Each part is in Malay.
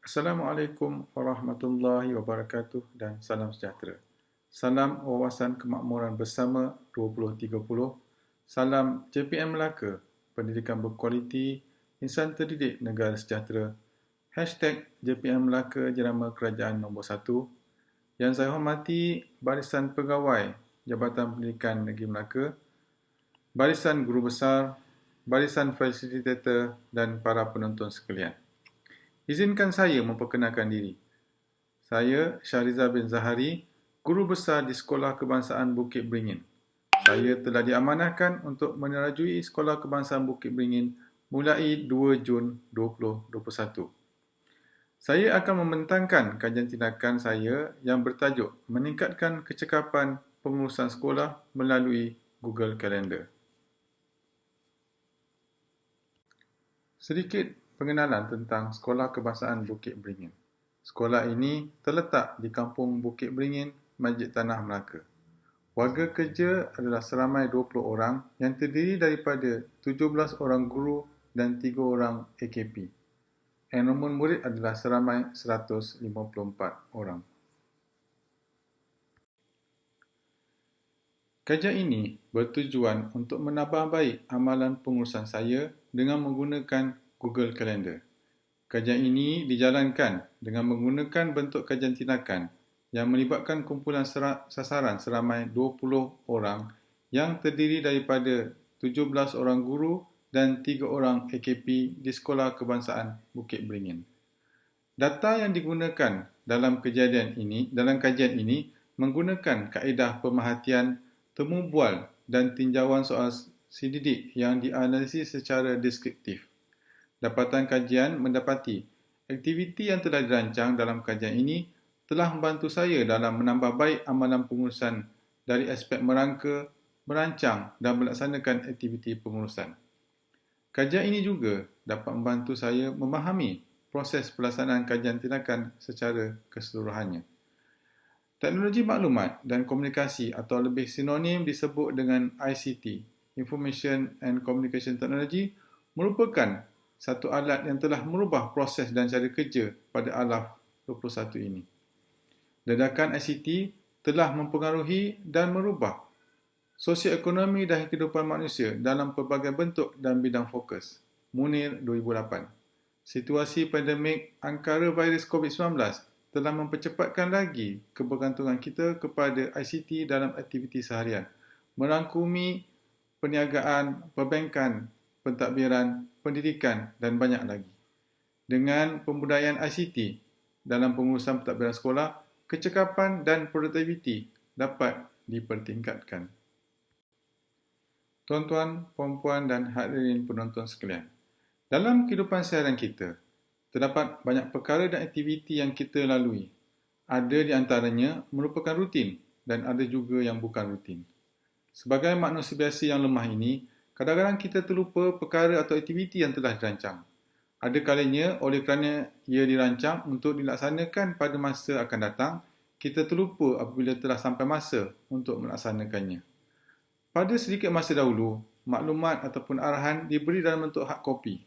Assalamualaikum warahmatullahi wabarakatuh dan salam sejahtera. Salam wawasan kemakmuran bersama 2030. Salam JPM Melaka, pendidikan berkualiti, insan terdidik negara sejahtera. #JPM Melaka jenama kerajaan nombor 1. Yang saya hormati Barisan Pegawai Jabatan Pendidikan Negeri Melaka, Barisan Guru Besar, Barisan Fasilitator dan para penonton sekalian. Izinkan saya memperkenalkan diri. Saya Syahriza bin Zahari, Guru Besar di Sekolah Kebangsaan Bukit Beringin. Saya telah diamanahkan untuk menerajui Sekolah Kebangsaan Bukit Beringin mulai 2 Jun 2021. Saya akan membentangkan kajian tindakan saya yang bertajuk meningkatkan kecekapan pengurusan sekolah melalui Google Calendar. Sedikit pengenalan tentang Sekolah Kebangsaan Bukit Beringin. Sekolah ini terletak di Kampung Bukit Beringin, Masjid Tanah Melaka. Warga kerja adalah seramai 20 orang yang terdiri daripada 17 orang guru dan 3 orang AKP. Enrolment murid adalah seramai 154 orang. Kajian ini bertujuan untuk menambah baik amalan pengurusan saya dengan menggunakan Google Calendar. Kajian ini dijalankan dengan menggunakan bentuk kajian tindakan yang melibatkan kumpulan sasaran seramai 20 orang yang terdiri daripada 17 orang guru dan 3 orang AKP di Sekolah Kebangsaan Bukit Beringin. Data yang digunakan dalam kajian ini menggunakan kaedah pemerhatian, temu bual dan tinjauan soal sididik yang dianalisis secara deskriptif. Dapatan kajian mendapati aktiviti yang telah dirancang dalam kajian ini telah membantu saya dalam menambah baik amalan pengurusan dari aspek merangka, merancang dan melaksanakan aktiviti pengurusan. Kajian ini juga dapat membantu saya memahami proses pelaksanaan kajian tindakan secara keseluruhannya. Teknologi maklumat dan komunikasi atau lebih sinonim disebut dengan ICT, Information and Communication Technology, merupakan satu alat yang telah merubah proses dan cara kerja pada ALAF 21 ini. Ledakan ICT telah mempengaruhi dan merubah sosioekonomi dan kehidupan manusia dalam pelbagai bentuk dan bidang fokus. Munir 2008. Situasi pandemik angkara virus COVID-19 telah mempercepatkan lagi kebergantungan kita kepada ICT dalam aktiviti seharian, merangkumi perniagaan, perbankan, pentadbiran, pendidikan dan banyak lagi. Dengan pembudayaan ICT dalam pengurusan pentadbiran sekolah, kecekapan dan produktiviti dapat dipertingkatkan. Tuan-tuan, puan-puan dan hadirin penonton sekalian, dalam kehidupan seharian kita, terdapat banyak perkara dan aktiviti yang kita lalui. Ada di antaranya merupakan rutin dan ada juga yang bukan rutin. Sebagai manusia biasa yang lemah ini, kadang-kadang kita terlupa perkara atau aktiviti yang telah dirancang. Ada kalanya oleh kerana ia dirancang untuk dilaksanakan pada masa akan datang, kita terlupa apabila telah sampai masa untuk melaksanakannya. Pada sedikit masa dahulu, maklumat ataupun arahan diberi dalam bentuk hard copy.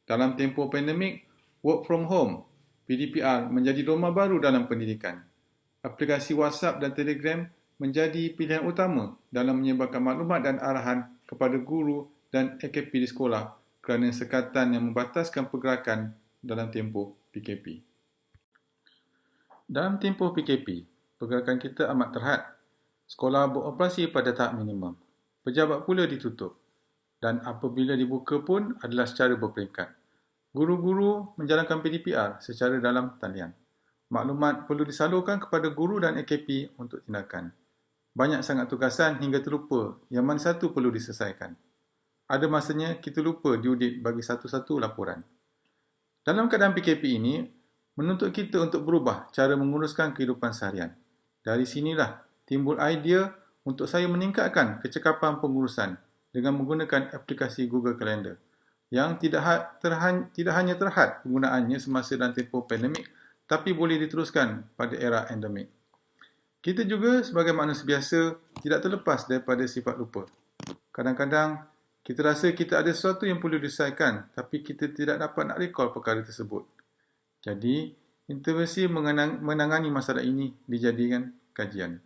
Dalam tempoh pandemik, work from home, PDPR menjadi norma baru dalam pendidikan. Aplikasi WhatsApp dan Telegram menjadi pilihan utama dalam menyebarkan maklumat dan arahan kepada guru dan AKP di sekolah kerana sekatan yang membataskan pergerakan dalam tempoh PKP. Dalam tempoh PKP, pergerakan kita amat terhad. Sekolah beroperasi pada tahap minimum. Pejabat pula ditutup. Dan apabila dibuka pun adalah secara berperingkat. Guru-guru menjalankan PDPR secara dalam talian. Maklumat perlu disalurkan kepada guru dan AKP untuk tindakan. Banyak sangat tugasan hingga terlupa yang mana satu perlu diselesaikan. Ada masanya kita lupa diaudit bagi satu-satu laporan. Dalam keadaan PKP ini, menuntut kita untuk berubah cara menguruskan kehidupan seharian. Dari sinilah timbul idea untuk saya meningkatkan kecekapan pengurusan dengan menggunakan aplikasi Google Calendar yang tidak hanya terhad penggunaannya semasa dalam tempoh pandemik tapi boleh diteruskan pada era endemik. Kita juga sebagai manusia biasa tidak terlepas daripada sifat lupa. Kadang-kadang kita rasa kita ada sesuatu yang perlu diselesaikan tapi kita tidak dapat nak recall perkara tersebut. Jadi, intervensi menangani masalah ini dijadikan kajian.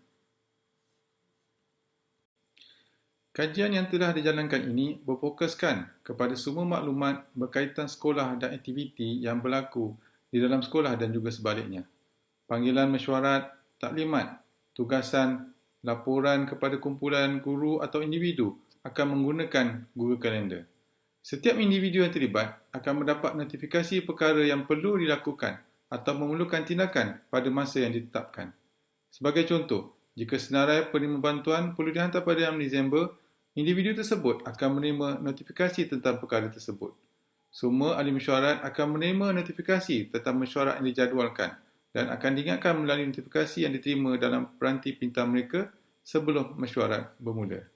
Kajian yang telah dijalankan ini berfokuskan kepada semua maklumat berkaitan sekolah dan aktiviti yang berlaku di dalam sekolah dan juga sebaliknya. Panggilan mesyuarat, taklimat, tugasan, laporan kepada kumpulan guru atau individu akan menggunakan Google Calendar. Setiap individu yang terlibat akan mendapat notifikasi perkara yang perlu dilakukan atau memerlukan tindakan pada masa yang ditetapkan. Sebagai contoh, jika senarai penerima bantuan perlu dihantar pada 6 Disember, individu tersebut akan menerima notifikasi tentang perkara tersebut. Semua ahli mesyuarat akan menerima notifikasi tentang mesyuarat yang dijadualkan dan akan diingatkan melalui notifikasi yang diterima dalam peranti pintar mereka sebelum mesyuarat bermula.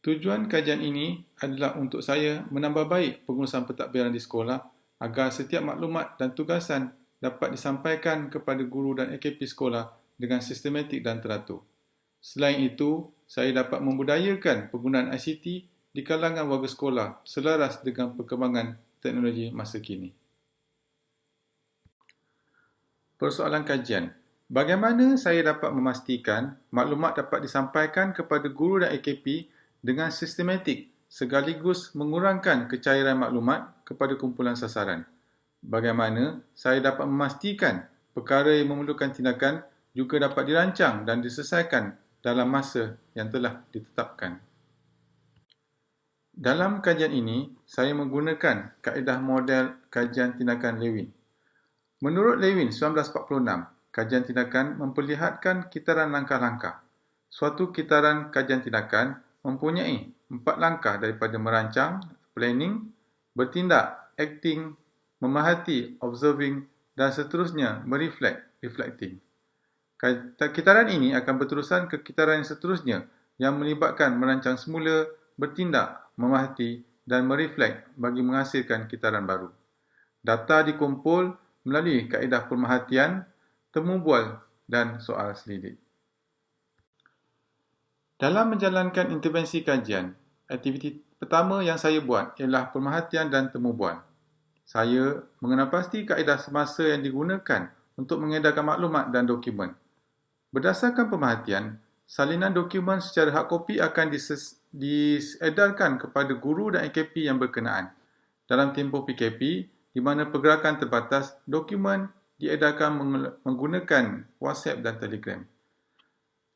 Tujuan kajian ini adalah untuk saya menambah baik pengurusan pentadbiran di sekolah agar setiap maklumat dan tugasan dapat disampaikan kepada guru dan AKP sekolah dengan sistematik dan teratur. Selain itu, saya dapat membudayakan penggunaan ICT di kalangan warga sekolah selaras dengan perkembangan teknologi masa kini. Persoalan kajian. Bagaimana saya dapat memastikan maklumat dapat disampaikan kepada guru dan AKP dengan sistematik sekaligus mengurangkan kecairan maklumat kepada kumpulan sasaran? Bagaimana saya dapat memastikan perkara yang memerlukan tindakan juga dapat dirancang dan diselesaikan dalam masa yang telah ditetapkan? Dalam kajian ini, saya menggunakan kaedah model kajian tindakan Lewin. Menurut Lewin 1946, kajian tindakan memperlihatkan kitaran langkah-langkah. Suatu kitaran kajian tindakan mempunyai 4 langkah daripada merancang, planning, bertindak, acting, memerhati, observing dan seterusnya, mereflect, reflecting. Kitaran ini akan berterusan ke kitaran yang seterusnya yang melibatkan merancang semula, bertindak, memerhati dan mereflect bagi menghasilkan kitaran baru. Data dikumpul melalui kaedah pemerhatian, temu bual dan soal selidik. Dalam menjalankan intervensi kajian, aktiviti pertama yang saya buat ialah pemerhatian dan temu bual. Saya mengenal pasti kaedah semasa yang digunakan untuk mengedarkan maklumat dan dokumen. Berdasarkan pemerhatian, salinan dokumen secara hard copy akan diedarkan kepada guru dan AKP yang berkenaan. Dalam tempoh PKP, di mana pergerakan terbatas, dokumen diedarkan menggunakan WhatsApp dan Telegram.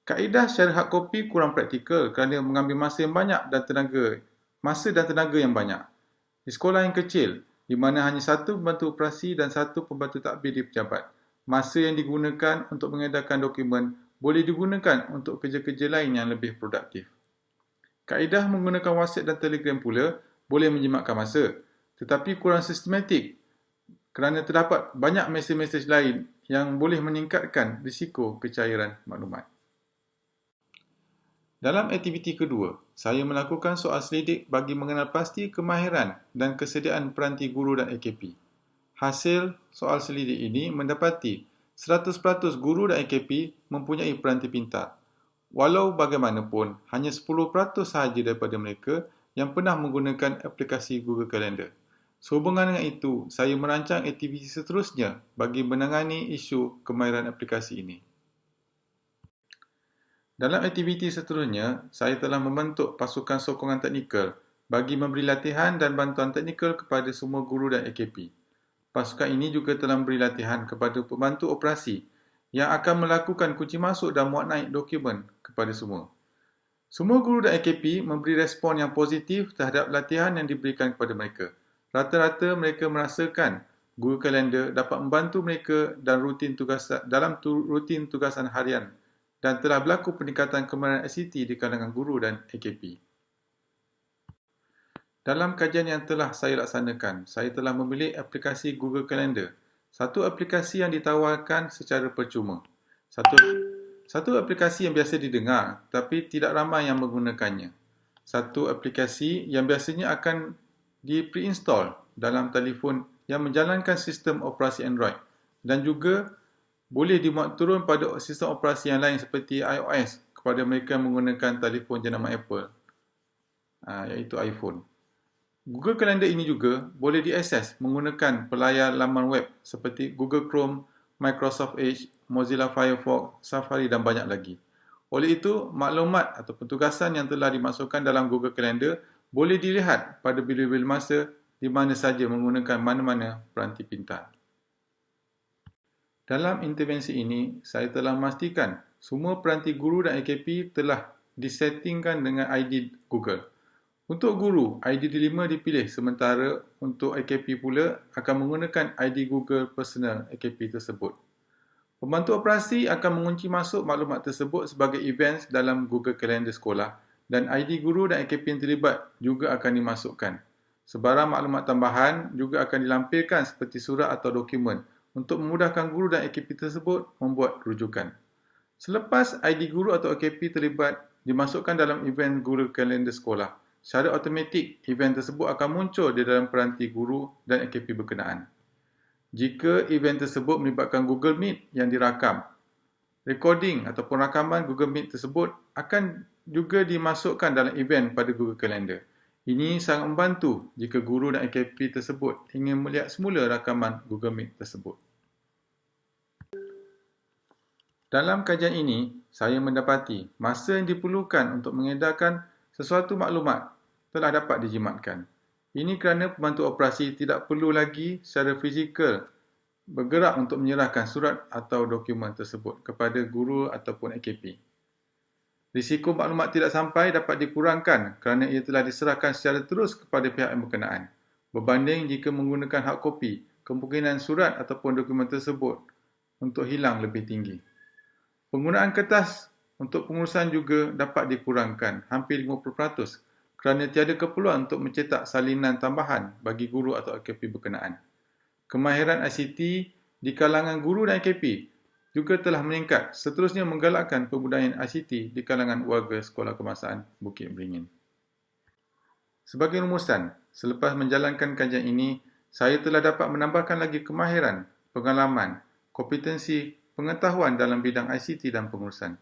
Kaedah secara hard copy kurang praktikal kerana mengambil masa yang banyak dan tenaga yang banyak. Di sekolah yang kecil, di mana hanya satu pembantu operasi dan satu pembantu takbir di pejabat, masa yang digunakan untuk mengedarkan dokumen boleh digunakan untuk kerja-kerja lain yang lebih produktif. Kaedah menggunakan WhatsApp dan Telegram pula boleh menjimatkan masa, tetapi kurang sistematik kerana terdapat banyak mesej-mesej lain yang boleh meningkatkan risiko kecairan maklumat. Dalam aktiviti kedua, saya melakukan soal selidik bagi mengenal pasti kemahiran dan kesediaan peranti guru dan AKP. Hasil soal selidik ini mendapati 100% guru dan AKP mempunyai peranti pintar. Walau bagaimanapun, hanya 10% sahaja daripada mereka yang pernah menggunakan aplikasi Google Calendar. Sehubungan dengan itu, saya merancang aktiviti seterusnya bagi menangani isu kemahiran aplikasi ini. Dalam aktiviti seterusnya, saya telah membentuk pasukan sokongan teknikal bagi memberi latihan dan bantuan teknikal kepada semua guru dan AKP. Pasukan ini juga telah memberi latihan kepada pembantu operasi yang akan melakukan kunci masuk dan muat naik dokumen kepada semua. Semua guru dan AKP memberi respon yang positif terhadap latihan yang diberikan kepada mereka. Rata-rata mereka merasakan Google Calendar dapat membantu mereka dalam rutin tugasan harian dan telah berlaku peningkatan kemahiran ICT di kalangan guru dan AKP. Dalam kajian yang telah saya laksanakan, saya telah memilih aplikasi Google Calendar, satu aplikasi yang ditawarkan secara percuma. Satu aplikasi yang biasa didengar, tapi tidak ramai yang menggunakannya. Satu aplikasi yang biasanya akan di-pre-install dalam telefon yang menjalankan sistem operasi Android dan juga boleh dimuat turun pada sistem operasi yang lain seperti iOS kepada mereka yang menggunakan telefon jenama Apple, iaitu iPhone. Google Calendar ini juga boleh diakses menggunakan pelayar laman web seperti Google Chrome, Microsoft Edge, Mozilla Firefox, Safari dan banyak lagi. Oleh itu, maklumat atau tugasan yang telah dimasukkan dalam Google Calendar boleh dilihat pada bila-bila masa di mana saja menggunakan mana-mana peranti pintar. Dalam intervensi ini, saya telah memastikan semua peranti guru dan AKP telah disettingkan dengan ID Google. Untuk guru, ID D5 dipilih sementara untuk AKP pula akan menggunakan ID Google Personal AKP tersebut. Pembantu operasi akan mengunci masuk maklumat tersebut sebagai events dalam Google Calendar sekolah dan ID guru dan AKP yang terlibat juga akan dimasukkan. Sebarang maklumat tambahan juga akan dilampirkan seperti surat atau dokumen untuk memudahkan guru dan AKP tersebut membuat rujukan. Selepas ID guru atau AKP terlibat dimasukkan dalam event Google Calendar sekolah, secara automatik event tersebut akan muncul di dalam peranti guru dan AKP berkenaan. Jika event tersebut melibatkan Google Meet yang dirakam, recording ataupun rakaman Google Meet tersebut akan juga dimasukkan dalam event pada Google Calendar. Ini sangat membantu jika guru dan AKP tersebut ingin melihat semula rakaman Google Meet tersebut. Dalam kajian ini, saya mendapati masa yang diperlukan untuk mengedarkan sesuatu maklumat telah dapat dijimatkan. Ini kerana pembantu operasi tidak perlu lagi secara fizikal bergerak untuk menyerahkan surat atau dokumen tersebut kepada guru ataupun AKP. Risiko maklumat tidak sampai dapat dikurangkan kerana ia telah diserahkan secara terus kepada pihak yang berkenaan. Berbanding jika menggunakan hard copy, kemungkinan surat ataupun dokumen tersebut untuk hilang lebih tinggi. Penggunaan kertas untuk pengurusan juga dapat dikurangkan hampir 50% kerana tiada keperluan untuk mencetak salinan tambahan bagi guru atau AKP berkenaan. Kemahiran ICT di kalangan guru dan AKP juga telah meningkat, seterusnya menggalakkan pembudayaan ICT di kalangan warga Sekolah Kebangsaan Bukit Beringin. Sebagai rumusan, selepas menjalankan kajian ini, saya telah dapat menambahkan lagi kemahiran, pengalaman, kompetensi, pengetahuan dalam bidang ICT dan pengurusan.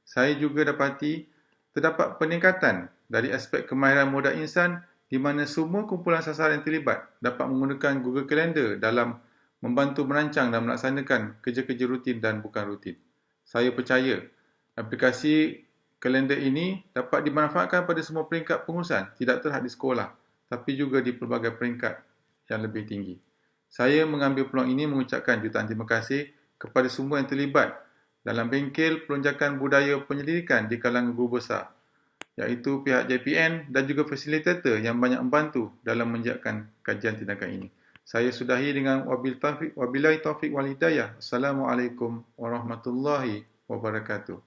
Saya juga dapati terdapat peningkatan dari aspek kemahiran modal insan di mana semua kumpulan sasaran yang terlibat dapat menggunakan Google Calendar dalam membantu merancang dan melaksanakan kerja-kerja rutin dan bukan rutin. Saya percaya aplikasi kalender ini dapat dimanfaatkan pada semua peringkat pengurusan, tidak terhad di sekolah, tapi juga di pelbagai peringkat yang lebih tinggi. Saya mengambil peluang ini mengucapkan jutaan terima kasih kepada semua yang terlibat dalam bengkel pelonjakan budaya penyelidikan di kalangan guru besar, iaitu pihak JPN dan juga fasilitator yang banyak membantu dalam menyiapkan kajian tindakan ini. Saya sudahi dengan wabillahi taufiq wal hidayah. Assalamualaikum warahmatullahi wabarakatuh.